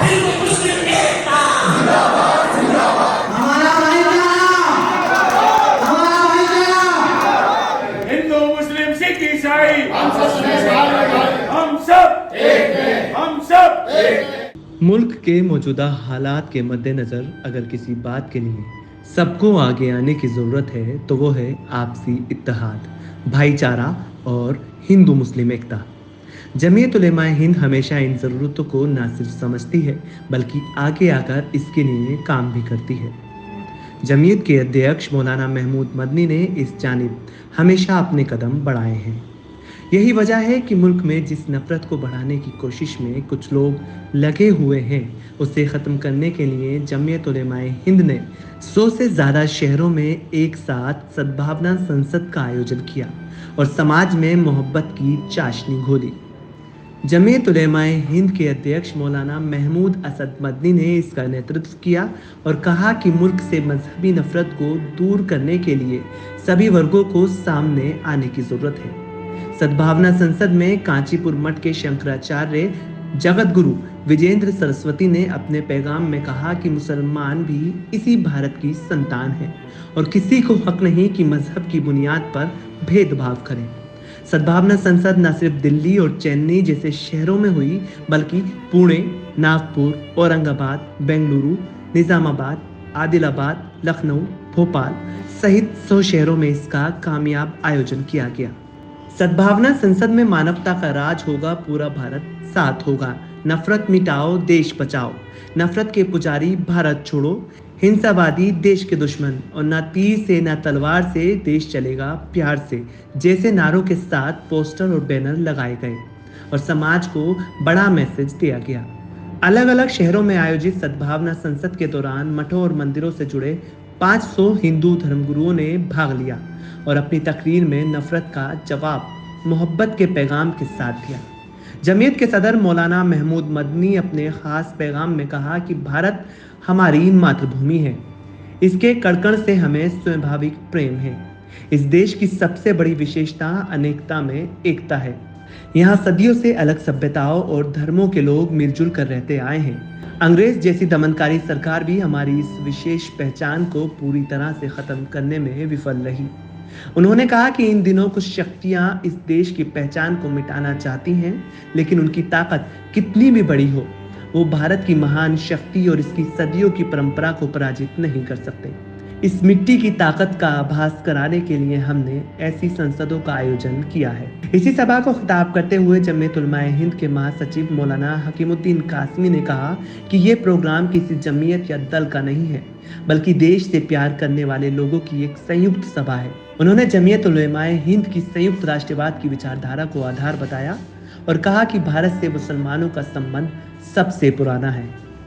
हिंदू मुस्लिम एकता, हमारा भाईचारा, हमारा भाईचारा। हिंदू मुस्लिम सिख ईसाई हम सब एक हैं, हम सब एक हैं। मुल्क के मौजूदा हालात के मद्देनज़र अगर किसी बात के लिए सबको आगे आने की ज़रूरत है तो वो है आपसी इत्तेहाद, भाईचारा और हिंदू मुस्लिम एकता। जमीयत उलेमाए हिंद हमेशा इन ज़रूरतों को ना सिर्फ समझती है बल्कि आगे आकर इसके लिए काम भी करती है। जमीयत के अध्यक्ष मौलाना महमूद मदनी ने इस जानिब हमेशा अपने कदम बढ़ाए हैं। यही वजह है कि मुल्क में जिस नफरत को बढ़ाने की कोशिश में कुछ लोग लगे हुए हैं उसे ख़त्म करने के लिए जमीयत उलेमाए हिंद ने 100 से ज़्यादा शहरों में एक साथ सद्भावना संसद का आयोजन किया और समाज में मोहब्बत की चाशनी घोली। जमीयत उलेमाए हिंद के अध्यक्ष मौलाना महमूद असद मदनी ने इसका नेतृत्व किया और कहा कि मुल्क से मजहबी नफरत को दूर करने के लिए सभी वर्गों को सामने आने की ज़रूरत है। सद्भावना संसद में कांचीपुर मठ के शंकराचार्य जगत गुरु विजेंद्र सरस्वती ने अपने पैगाम में कहा कि मुसलमान भी इसी भारत की संतान हैं और किसी को हक नहीं कि मजहब की बुनियाद पर भेदभाव करें। सद्भावना संसद न सिर्फ दिल्ली और चेन्नई जैसे शहरों में हुई बल्कि पुणे, नागपुर, औरंगाबाद, बेंगलुरु, निजामाबाद, आदिलाबाद, लखनऊ, भोपाल सहित 100 शहरों में इसका कामयाब आयोजन किया गया। सद्भावना संसद में मानवता का राज होगा, पूरा भारत साथ होगा, नफरत मिटाओ, देश बचाओ, नफरत के पुजारी भारत छोड़ो, हिंसावादी देश के दुश्मन और ना तीर से ना तलवार से देश चलेगा प्यार से जैसे नारों के साथ पोस्टर और बैनर लगाए गए और समाज को बड़ा मैसेज दिया गया। अलग अलग शहरों में आयोजित सद्भावना संसद के दौरान मठों और मंदिरों से जुड़े 500 हिंदू धर्मगुरुओं ने भाग लिया और अपनी तकरीर में नफरत का जवाब मोहब्बत के पैगाम के साथ दिया। जमीयत के सदर मौलाना महमूद मदनी अपने खास पैगाम में कहा कि भारत हमारी मातृभूमि है, इसके कड़कड़ से हमें स्वाभाविक प्रेम है। इस देश की सबसे बड़ी विशेषता अनेकता में एकता है। यहाँ सदियों से अलग सभ्यताओं और धर्मों के लोग मिलजुल कर रहते आए हैं। अंग्रेज जैसी दमनकारी सरकार भी हमारी इस विशेष पहचान को पूरी तरह से खत्म करने में विफल रही। उन्होंने कहा कि इन दिनों कुछ शक्तियां इस देश की पहचान को मिटाना चाहती हैं, लेकिन उनकी ताकत कितनी भी बड़ी हो, वो भारत की महान शक्ति और इसकी सदियों की परंपरा को पराजित नहीं कर सकते। इस मिट्टी की ताकत का आभास कराने के लिए हमने ऐसी संसदों का आयोजन किया है। इसी सभा को खिताब करते हुए जमीयत उलेमाए हिंद के महासचिव मौलाना हकीमुद्दीन कासमी ने कहा कि ये प्रोग्राम किसी जमीयत या दल का नहीं है बल्कि देश से प्यार करने वाले लोगों की एक संयुक्त सभा है। उन्होंने जमीयत उलेमाए हिंद की संयुक्त राष्ट्रवाद की विचारधारा को आधार बताया और कहा कि भारत से मुसलमानों का संबंध सबसे पुराना है।